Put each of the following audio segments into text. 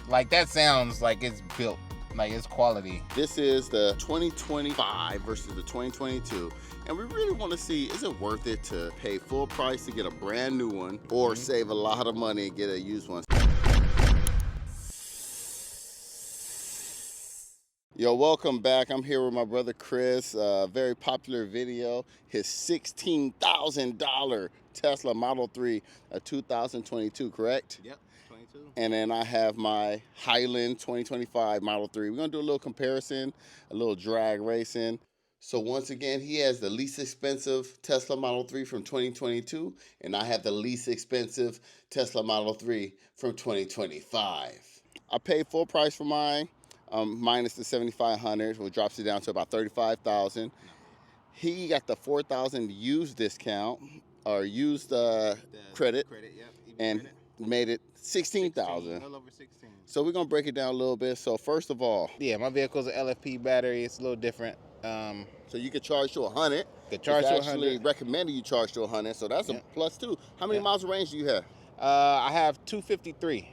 Like, that sounds like it's built, like it's quality. This is the 2025 versus the 2022. And we really want to see, is it worth it to pay full price to get a brand new one or save a lot of money and get a used one? Yo, welcome back. I'm here with my brother Chris. Very popular video. His $16,000 Tesla Model 3, a 2022, correct? Yep, 22. And then I have my Highland 2025 Model 3. We're gonna do a little comparison, a little drag racing. So once again, he has the least expensive Tesla Model 3 from 2022, and I have the least expensive Tesla Model 3 from 2025. I paid full price for mine, minus the $7,500, which drops it down to about $35,000. He got the $4,000 used discount, or used credit, and made it $16,000. A little over 16. So we're gonna break it down a little bit. So first of all, Yeah, my vehicle's an LFP battery. It's a little different. so you could charge to 100. Could charge to It's actually 100. recommended you charge to 100, so that's a plus too. How many miles of range do you have? I have 253.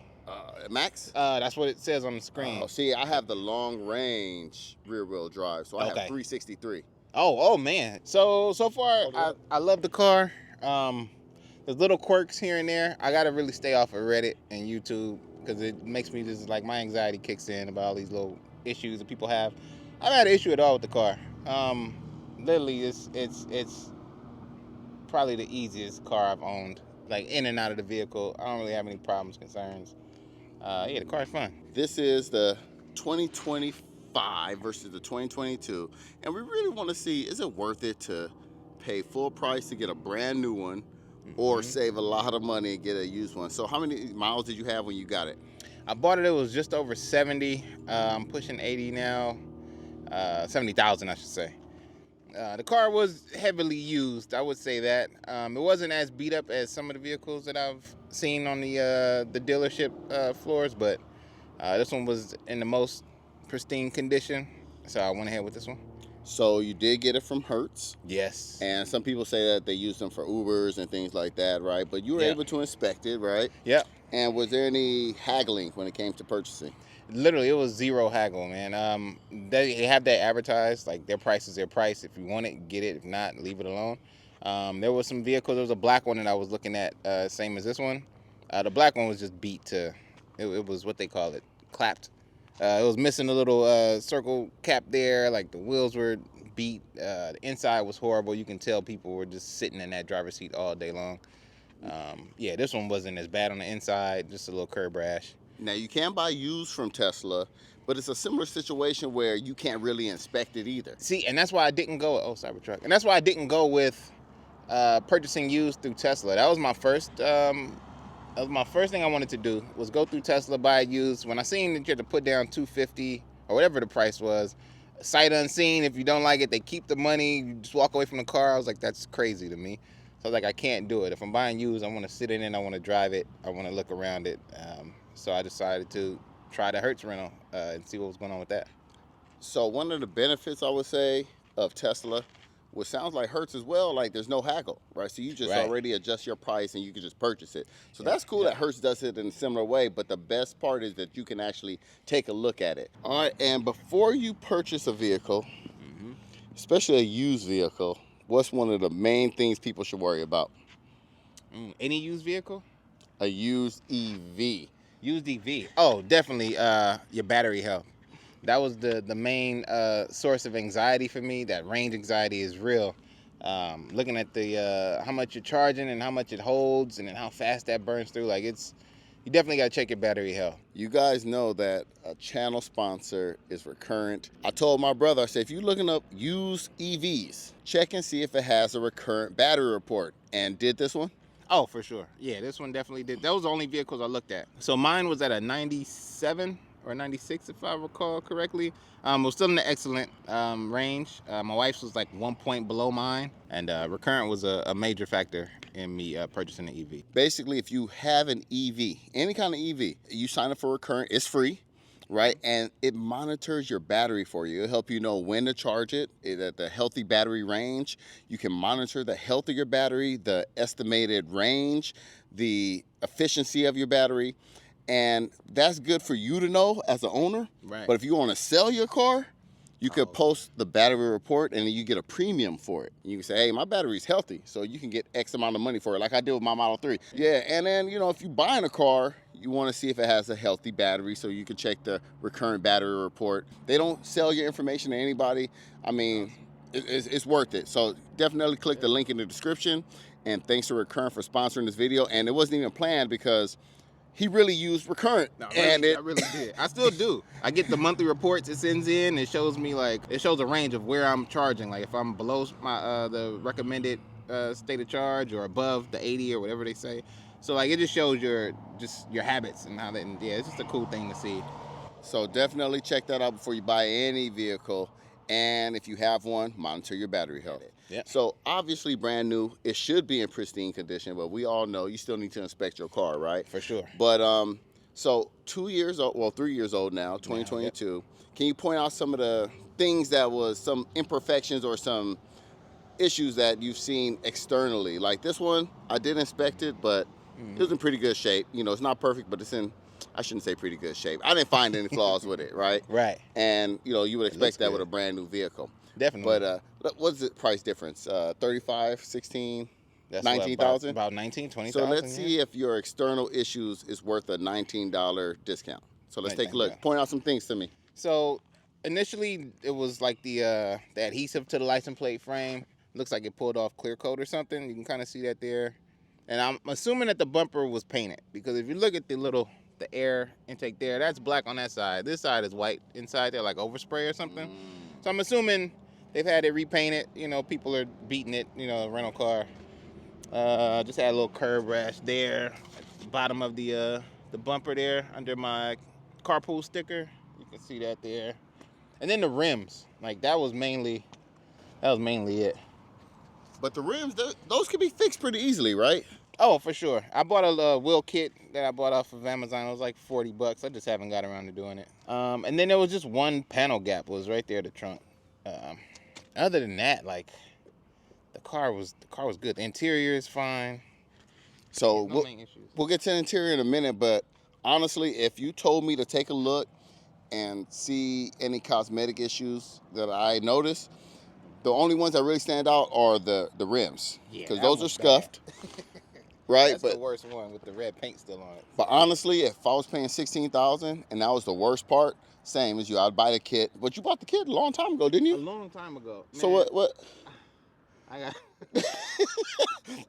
Max? That's what it says on the screen. Oh, see, I have the long range rear wheel drive, so I have Okay. 363. Oh man. So far, I love the car. There's little quirks here and there. I gotta really stay off of Reddit and YouTube because it makes me just like my anxiety kicks in about all these little issues that people have. I haven't had an issue at all with the car. Literally, it's probably the easiest car I've owned. Like in and out of the vehicle, I don't really have any problems, concerns. Yeah, the car's fun. This is the 2025 versus the 2022, and we really want to see, is it worth it to pay full price to get a brand new one or save a lot of money and get a used one? So how many miles did you have when you got it? I bought it was just over 70. I'm pushing 80 now. 70,000, I should say. The car was heavily used, I would say that. It wasn't as beat up as some of the vehicles that I've seen on the dealership floors, but this one was in the most pristine condition, so I went ahead with this one. So you did get it from Hertz. Yes. And some people say that they use them for Ubers and things like that, right? But you were able to inspect it, right? Yeah. And was there any haggling when it came to purchasing? Literally, it was zero haggle, man. They have that advertised, like their price is their price. If you want it, get it. If not, leave it alone. There was some vehicles. There was a black one that I was looking at, same as this one. The black one was just beat to, it was what they call it, clapped. It was missing a little circle cap there. Like the wheels were beat. The inside was horrible. You can tell people were just sitting in that driver's seat all day long. Yeah, this one wasn't as bad on the inside. Just a little curb rash. Now, you can buy used from Tesla, but it's a similar situation where you can't really inspect it either. See, and that's why I didn't go, Cybertruck. And that's why I didn't go with purchasing used through Tesla. That was my first thing I wanted to do, was go through Tesla, buy it used. When I seen that you had to put down $250 or whatever the price was, sight unseen, if you don't like it, they keep the money, you just walk away from the car. I was like, that's crazy to me. So I was like, I can't do it. If I'm buying used, I want to sit in it, I want to drive it, I want to look around it. So I decided to try the Hertz rental and see what was going on with that. So one of the benefits, I would say, of Tesla, which sounds like Hertz as well, like there's no haggle, right? So you just already adjust your price and you can just purchase it. So that's cool that Hertz does it in a similar way, but the best part is that you can actually take a look at it. All right, and before you purchase a vehicle, especially a used vehicle, what's one of the main things people should worry about? Any used vehicle? A used EV. Used EV. Oh, definitely your battery health. That was the main source of anxiety for me. That range anxiety is real. Looking at the how much you're charging and how much it holds and then how fast that burns through. Like, you definitely got to check your battery health. You guys know that a channel sponsor is Recurrent. I told my brother, I said, if you're looking up used EVs, check and see if it has a Recurrent battery report. And did this one? Oh, for sure. Yeah, this one definitely did. That was the only vehicles I looked at. So mine was at a 97 or 96, if I recall correctly. It was still in the excellent range. My wife's was like 1 point below mine. And Recurrent was a major factor in me purchasing an EV. Basically, if you have an EV, any kind of EV, you sign up for Recurrent, it's free. right? And it monitors your battery for you. It'll help you know when to charge it, at the healthy battery range. You can monitor the health of your battery, the estimated range, the efficiency of your battery. And that's good for you to know as an owner. Right. But if you want to sell your car, you could Oh. post the battery report and then you get a premium for it. You can say, hey, my battery's healthy, so you can get X amount of money for it, like I did with my Model 3. Yeah, and then, you know, if you're buying a car, you want to see if it has a healthy battery, so you can check the Recurrent battery report. They don't sell your information to anybody. I mean, it's worth it. So definitely click the link in the description. And thanks to Recurrent for sponsoring this video. And it wasn't even planned because he really used Recurrent. No, and I really did. I still do. I get the monthly reports it sends in. It shows me it shows a range of where I'm charging. Like if I'm below my the recommended state of charge or above the 80 or whatever they say. So like it just shows your habits and how that. And yeah, it's just a cool thing to see. So definitely check that out before you buy any vehicle. And if you have one, monitor your battery health. Yeah. So obviously brand new, it should be in pristine condition, but we all know you still need to inspect your car, right? For sure. But so 2 years old, well 3 years old now, 2022. Yep. Can you point out some of the things that was some imperfections or some issues that you've seen externally? Like this one, I did inspect it, but it was in pretty good shape. You know, it's not perfect, but it's in, I shouldn't say pretty good shape. I didn't find any flaws with it, right? Right. And, you know, you would expect that with a brand new vehicle. Definitely. But what's the price difference? 35, 16, That's 19,000? About 19, 20,000. So let's see if your external issues is worth a $19 discount. So let's take a look. Point out some things to me. So initially it was like the adhesive to the license plate frame. Looks like it pulled off clear coat or something. You can kind of see that there. And I'm assuming that the bumper was painted because if you look at the air intake there, that's black on that side. This side is white inside there, like overspray or something. So I'm assuming they've had it repainted. You know, people are beating it, you know, rental car. Just had a little curb rash there at the bottom of the bumper there under my carpool sticker. You can see that there. And then the rims, like that was mainly it. But the rims, those can be fixed pretty easily, right? Oh, for sure. I bought a wheel kit that I bought off of Amazon. It was like $40. I just haven't got around to doing it. And then there was just one panel gap. It was right there, the trunk. Other than that, like the car was good. The interior is fine. So we'll get to the interior in a minute, but honestly, if you told me to take a look and see any cosmetic issues that I noticed, the only ones that really stand out are the rims, because those are scuffed. Right, that's the worst one with the red paint still on it. But honestly, if I was paying $16,000 and that was the worst part, same as you, I'd buy the kit. But you bought the kit a long time ago, didn't you? A long time ago. Man, so what? I got.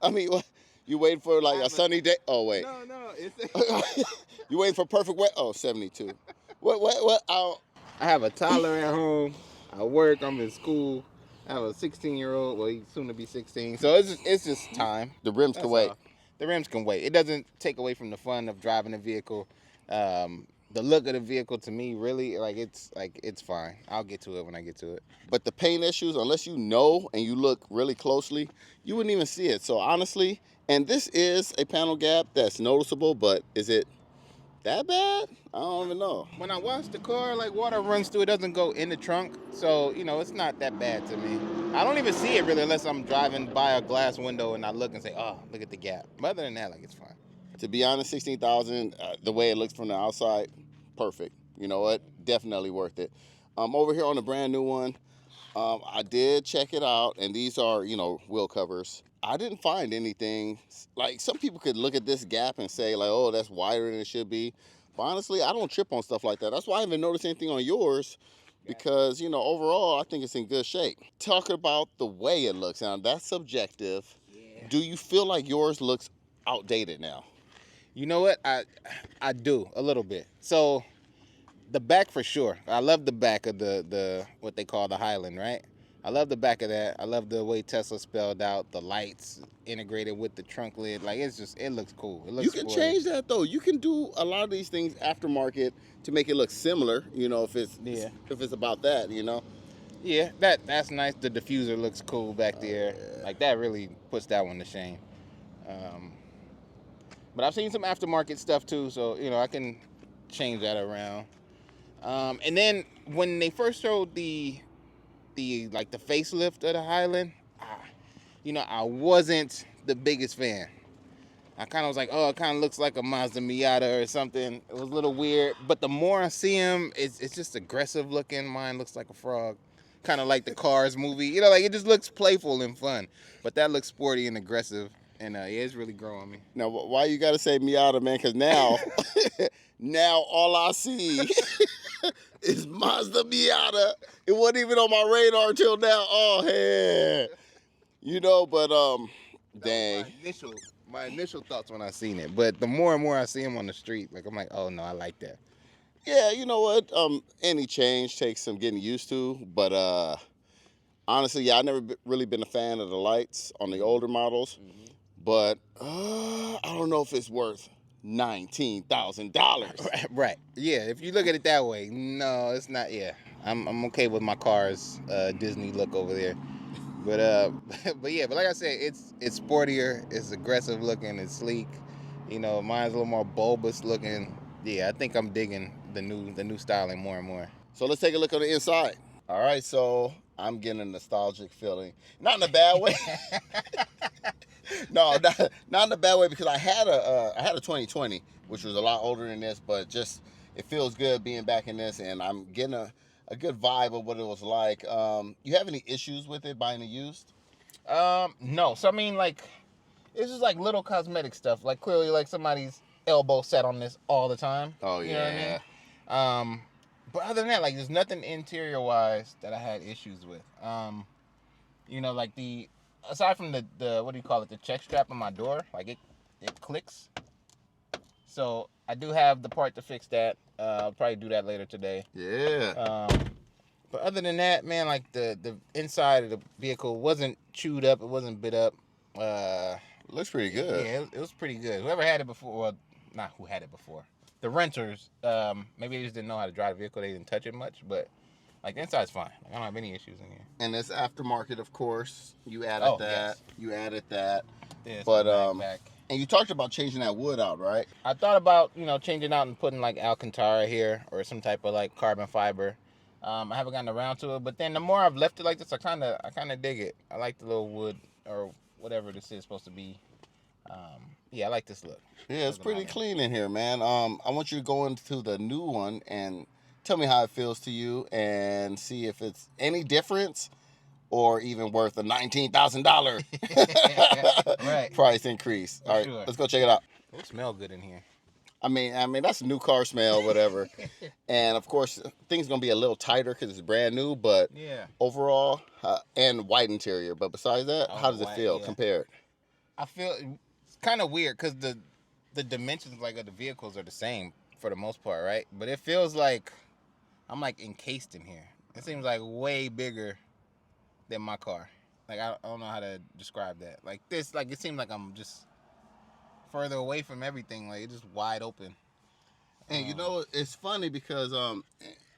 I mean, what? You waiting for like a sunny day? Oh wait. No. It's. You waiting for perfect weather? Oh, 72. What? I have a toddler at home. I work. I'm in school. I have a 16-year-old. Well, he's soon to be 16. So it's just time. The rims can wait. The rims can wait. It doesn't take away from the fun of driving a vehicle. The look of the vehicle to me, really, it's fine. I'll get to it when I get to it. But the paint issues, unless you know and you look really closely, you wouldn't even see it. So honestly, and this is a panel gap that's noticeable, but is it that bad? I don't even know. When I wash the car, like water runs through, it doesn't go in the trunk. So, you know, it's not that bad to me. I don't even see it really unless I'm driving by a glass window and I look and say, oh, look at the gap. But other than that, like, it's fine. To be honest, $16,000, the way it looks from the outside, perfect. You know what? Definitely worth it. Over here on the brand new one, I did check it out, and these are, you know, wheel covers. I didn't find anything. Like, some people could look at this gap and say, like, oh, that's wider than it should be. But honestly, I don't trip on stuff like that. That's why I haven't noticed anything on yours, because, you know, overall, I think it's in good shape. Talk about the way it looks. Now, that's subjective. Yeah. Do you feel like yours looks outdated now? You know what? I do a little bit. So the back for sure. I love the back of the what they call the Highland, right? I love the back of that. I love the way Tesla spelled out the lights integrated with the trunk lid. Like, it looks cool. It looks you can change that though. You can do a lot of these things aftermarket to make it look similar. You know, if it's about that, you know. Yeah, that's nice. The diffuser looks cool back there. Yeah. Like, that really puts that one to shame. But I've seen some aftermarket stuff too, so, you know, I can change that around. And then when they first showed the facelift of the Highland, you know, I wasn't the biggest fan. I kind of was like, oh, it kind of looks like a Mazda Miata or something. It was a little weird, but the more I see him, it's just aggressive looking. Mine looks like a frog, kind of like the Cars movie. You know, like it just looks playful and fun. But that looks sporty and aggressive, and yeah, it's really growing me. Now, why you gotta say Miata, man? Because now, now all I see is Mazda Miata. It wasn't even on my radar until now. Oh, hey. You know, but dang. My initial thoughts when I seen it, but the more and more I see him on the street, like I'm like, oh no, I like that. Yeah, you know what? Any change takes some getting used to, but honestly, yeah, I never really been a fan of the lights on the older models, but I don't know if it's worth $19,000. Right. Yeah, if you look at it that way, no, it's not. Yeah, I'm okay with my car's Disney look over there. But like I said, it's sportier, it's aggressive looking, it's sleek. You know, mine's a little more bulbous looking. Yeah, I think I'm digging the new styling more and more. So let's take a look on the inside. All right, so I'm getting a nostalgic feeling, not in a bad way. No, not in a bad way, because I had a 2020, which was a lot older than this, but just it feels good being back in this, and I'm getting a good vibe of what it was like. You have any issues with it buying it used? No. So I mean, like, it's just like little cosmetic stuff. Like clearly, like somebody's elbow sat on this all the time. Oh yeah. You know what I mean? But other than that, like, there's nothing interior wise that I had issues with. You know, like aside from the what do you call it? The check strap on my door, like it clicks. So I do have the part to fix that. I'll probably do that later today. Yeah. But other than that, man, like the inside of the vehicle wasn't chewed up. It wasn't bit up. Looks pretty good. Yeah, it was pretty good. Whoever had it before, well, not who had it before. The renters, maybe they just didn't know how to drive the vehicle. They didn't touch it much, but like the inside's fine. Like, I don't have any issues in here. And it's aftermarket, of course. You added that. Yes. You added that. Yeah, but back. And you talked about changing that wood out, right? I thought about, changing out and putting like Alcantara here or some type of like carbon fiber. I haven't gotten around to it, but then the more I've left it like this, I kind of dig it. I like the little wood or whatever this is supposed to be. Yeah, I like this look. Yeah, it's pretty clean in here, man. I want you to go into the new one and tell me how it feels to you and see if it's any difference or even worth a $19,000 right. price increase. All right, sure. Let's go check it out. It smells good in here. I mean that's a new car smell, whatever. And of course, things gonna be a little tighter because it's brand new. But yeah, overall, and white interior. But besides that, how does it feel compared? I feel it's kind of weird because the dimensions like of the vehicles are the same for the most part, right? But it feels like I'm like encased in here. It seems like way bigger than my car. Like I don't know how to describe that. Like this, like it seems like I'm just further away from everything. Like it's just wide open. And you know, it's funny because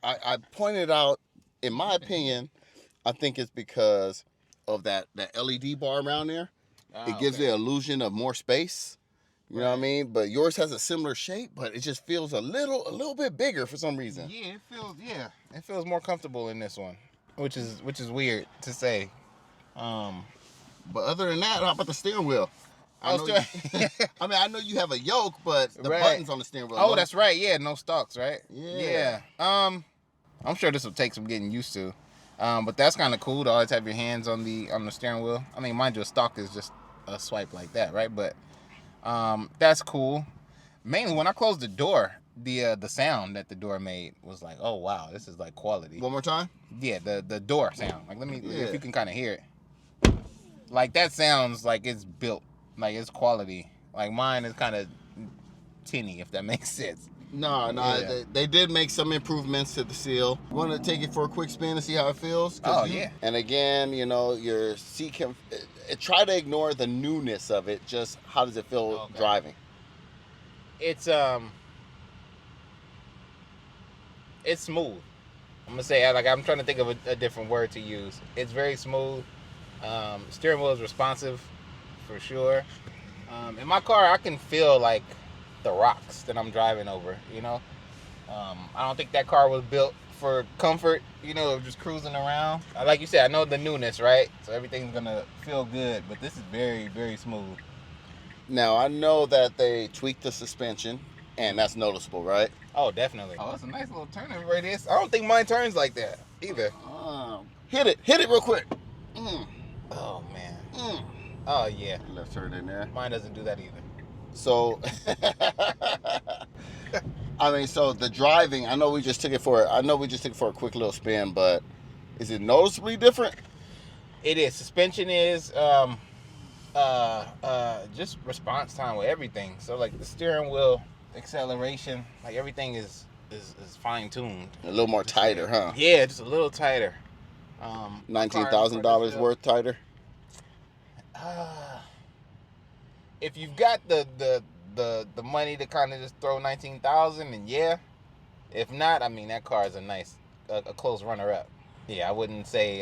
I pointed out, in my opinion, I think it's because of that LED bar around there. It gives the illusion of more space. You know what I mean? But yours has a similar shape, but it just feels a little bit bigger for some reason. Yeah, it feels more comfortable in this one, which is weird to say. But other than that, how about the steering wheel? I know you have a yoke, but the buttons on the steering wheel. Oh, that's right. Yeah, no stalks, right? Yeah. I'm sure this will take some getting used to. But that's kind of cool to always have your hands on the steering wheel. I mean, mind you, a stalk is just a swipe like that, right? But that's cool. Mainly when I closed the door, the sound that the door made was like, oh wow, this is like quality. One more time? Yeah, the door sound. Like if you can kind of hear it. Like that sounds like it's built, like it's quality. Like mine is kind of tinny, if that makes sense. No, yeah. They did make some improvements to the seal. Want to take it for a quick spin and see how it feels? Yeah. And again, your seat can try to ignore the newness of it. Just how does it feel driving? It's smooth. I'm gonna say, like, I'm trying to think of a different word to use. It's very smooth. Steering wheel is responsive, for sure. In my car, I can feel like the rocks that I'm driving over, I don't think that car was built for comfort, just cruising around. Like you said, I know the newness, right? So everything's gonna feel good, but this is very, very smooth. Now, I know that they tweaked the suspension, and that's noticeable, right? Oh, definitely. Oh, it's a nice little turning radius. I don't think mine turns like that either. Hit it real quick. Oh, man. Oh, yeah. Left turn in there. Mine doesn't do that either. So, I mean, so the driving, I know we just took it for a quick little spin, but is it noticeably different? It is. Suspension is just response time with everything. So like the steering wheel, acceleration, like everything is fine tuned. A little more tighter, huh? Yeah, just a little tighter. $19,000 worth tighter. If you've got the money to kind of just throw 19,000, and yeah. If not, I mean that car is a close runner up. Yeah, I wouldn't say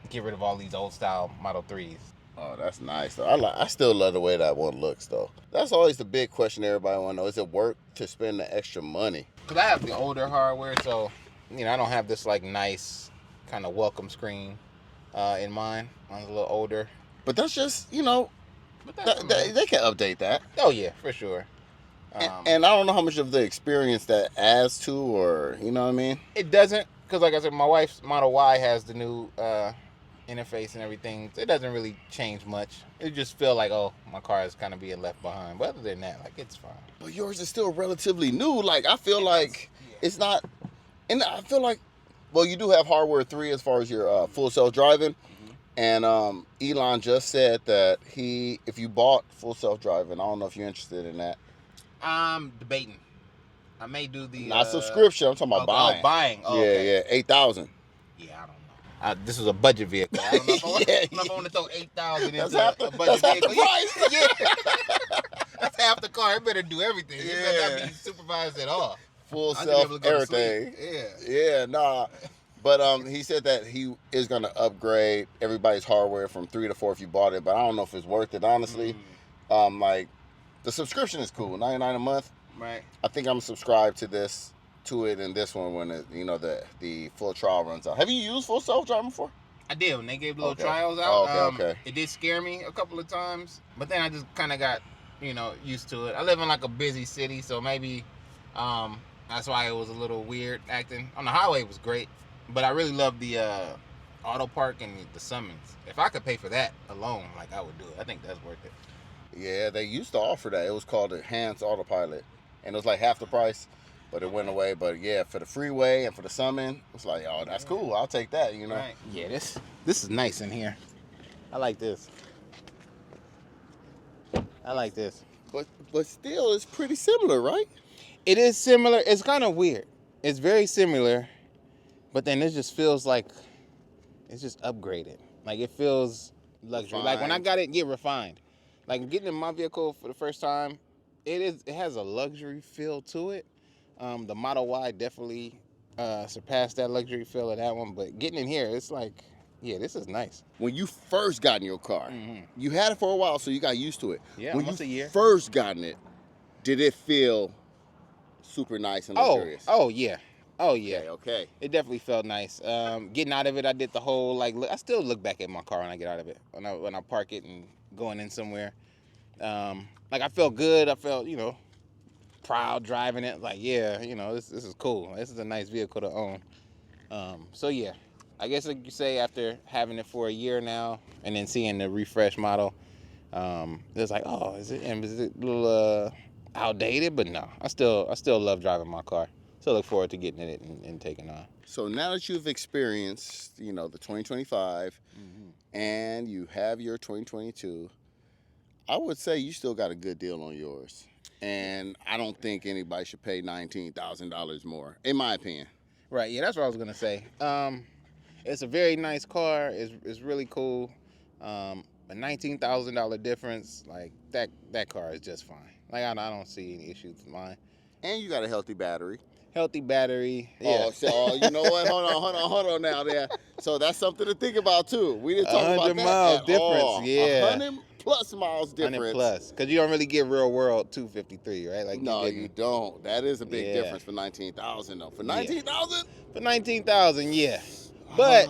get rid of all these old style Model 3s. Oh, that's nice though. I still love the way that one looks though. That's always the big question everybody want to know: is it worth to spend the extra money? Cause I have the older hardware, so I don't have this like nice kind of welcome screen in mine. Mine's a little older. But that's just they can update that. Oh yeah, for sure. And I don't know how much of the experience that adds to, or you know what I mean. It doesn't, cause like I said, my wife's Model Y has the new interface and everything. It doesn't really change much. It just feel like, oh, my car is kind of being left behind. But other than that, like, it's fine. But yours is still relatively new. Like, I feel like it's not, and I feel like, well, you do have hardware 3 as far as your full self driving. And Elon just said that if you bought full self driving, I don't know if you're interested in that. I'm debating. I may do the not subscription. I'm talking about buying. Oh, buying. Oh, yeah, okay. yeah, 8,000. Yeah, I don't know. This is a budget vehicle. I don't know if I want to throw 8,000 into a budget vehicle. Price. Yeah. That's half the car. It better do everything. Yeah. It better not be supervised at all. Full self everything. Yeah, nah. But he said that he is going to upgrade everybody's hardware from 3 to 4 if you bought it. But I don't know if it's worth it, honestly. Like, the subscription is cool, $99 a month. Right. I think I'm subscribed to it and this one when the full trial runs out. Have you used full self-driving before? I did when they gave little trials out. Okay. It did scare me a couple of times, but then I just kind of got used to it. I live in like a busy city, so maybe that's why it was a little weird acting. On the highway it was great, but I really love the auto park and the summons. If I could pay for that alone, like, I would do it. I think that's worth it. Yeah, they used to offer that. It was called Enhanced Autopilot, and it was like half the price. But it went away. But yeah, for the freeway and for the summon, it's like, oh, that's cool. I'll take that, Right. Yeah, this is nice in here. I like this. But still, it's pretty similar, right? It is similar. It's kind of weird. It's very similar, but then it just feels like it's just upgraded. Like, it feels luxury. Refined. Like when I got it, refined. Like getting in my vehicle for the first time, it has a luxury feel to it. The Model Y definitely surpassed that luxury feel of that one, but getting in here, it's like, yeah, this is nice. When you first got in your car, you had it for a while, so you got used to it. Yeah, when almost you a year. first got in it, did it feel super nice and luxurious? Oh yeah. Okay. It definitely felt nice. Getting out of it, I did the whole I still look back at my car when I get out of it. When I park it and going in somewhere, I felt good. I felt proud driving it. Like, yeah, this is cool. This is a nice vehicle to own. So yeah, I guess like you say, after having it for a year now and then seeing the refresh model, it's like, oh, is it a little outdated? But no, I still love driving my car. So look forward to getting in it and taking on. So now that you've experienced, the 2025, and you have your 2022, I would say you still got a good deal on yours. And I don't think anybody should pay $19,000 more, in my opinion. Right, yeah, that's what I was going to say. It's a very nice car. It's really cool. A $19,000 difference, like, that car is just fine. Like, I don't see any issues with mine. And you got a healthy battery. Healthy battery. Yeah. Oh, so you know what? Hold on now there. So that's something to think about too. We didn't talk about that. 100 miles at difference, all. yeah. 100 plus miles difference. 100 plus. Because you don't really get real world 253, right? Like, no, you don't. That is a big difference for $19,000 though. For $19,000? For $19,000, yeah. But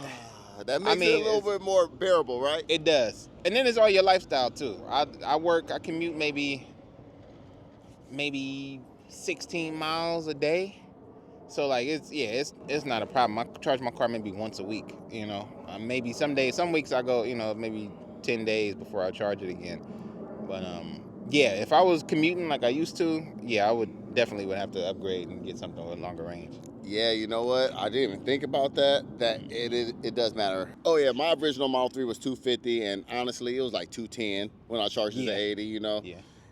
That makes it a little bit more bearable, right? It does. And then it's all your lifestyle too. I commute maybe 16 miles a day. So like it's not a problem. I charge my car maybe once a week, you know. Maybe some weeks I go, you know, maybe 10 days before I charge it again. But yeah, if I was commuting like I used to, yeah, I would definitely have to upgrade and get something with longer range. Yeah, you know what? I didn't even think about that. It does matter. Oh yeah, my original Model 3 was 250, and honestly, it was like 210 when I charged it to 80. You know,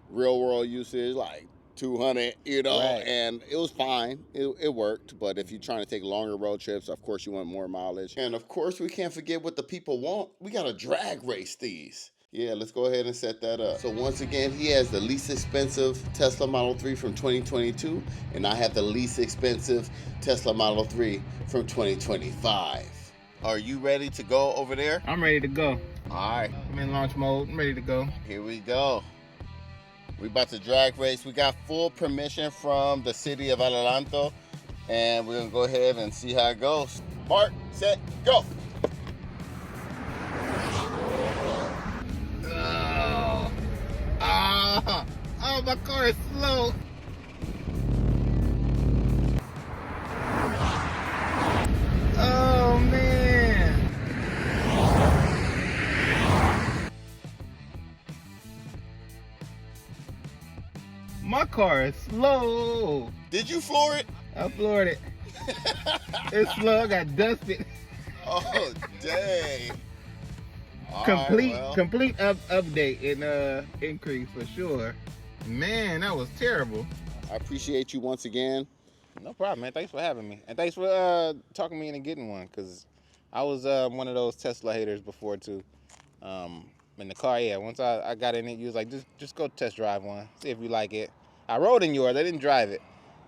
real world usage like 200. You know, and it was fine. It worked. But if you're trying to take longer road trips, of course you want more mileage. And of course, we can't forget what the people want. We gotta drag race these. Yeah, let's go ahead and set that up. So once again, he has the least expensive Tesla Model 3 from 2022, and I have the least expensive Tesla Model 3 from 2025. Are you ready to go over there? I'm ready to go. All right. I'm in launch mode. I'm ready to go. Here we go. We about to drag race. We got full permission from the city of Adelanto, and we're gonna go ahead and see how it goes. Mark, set, go. Oh, my car is slow. Oh, man. My car is slow. Did you floor it? I floored it. It's slow. I got dusted. Oh, dang. Complete update and increase for sure. Man, that was terrible. I appreciate you once again. No problem, man. Thanks for having me, and thanks for talking me into getting one, because I was one of those Tesla haters before too. In the car, yeah. Once I got in it, you was like, just go test drive one, see if you like it. I rode in yours. I didn't drive it,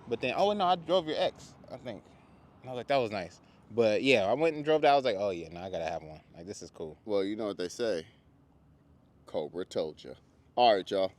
but then no, I drove your X, I think. And I was like, that was nice. But yeah, I went and drove that. I was like, oh yeah, no, I gotta have one. Like, this is cool. Well, you know what they say. Cobra told you. All right, y'all.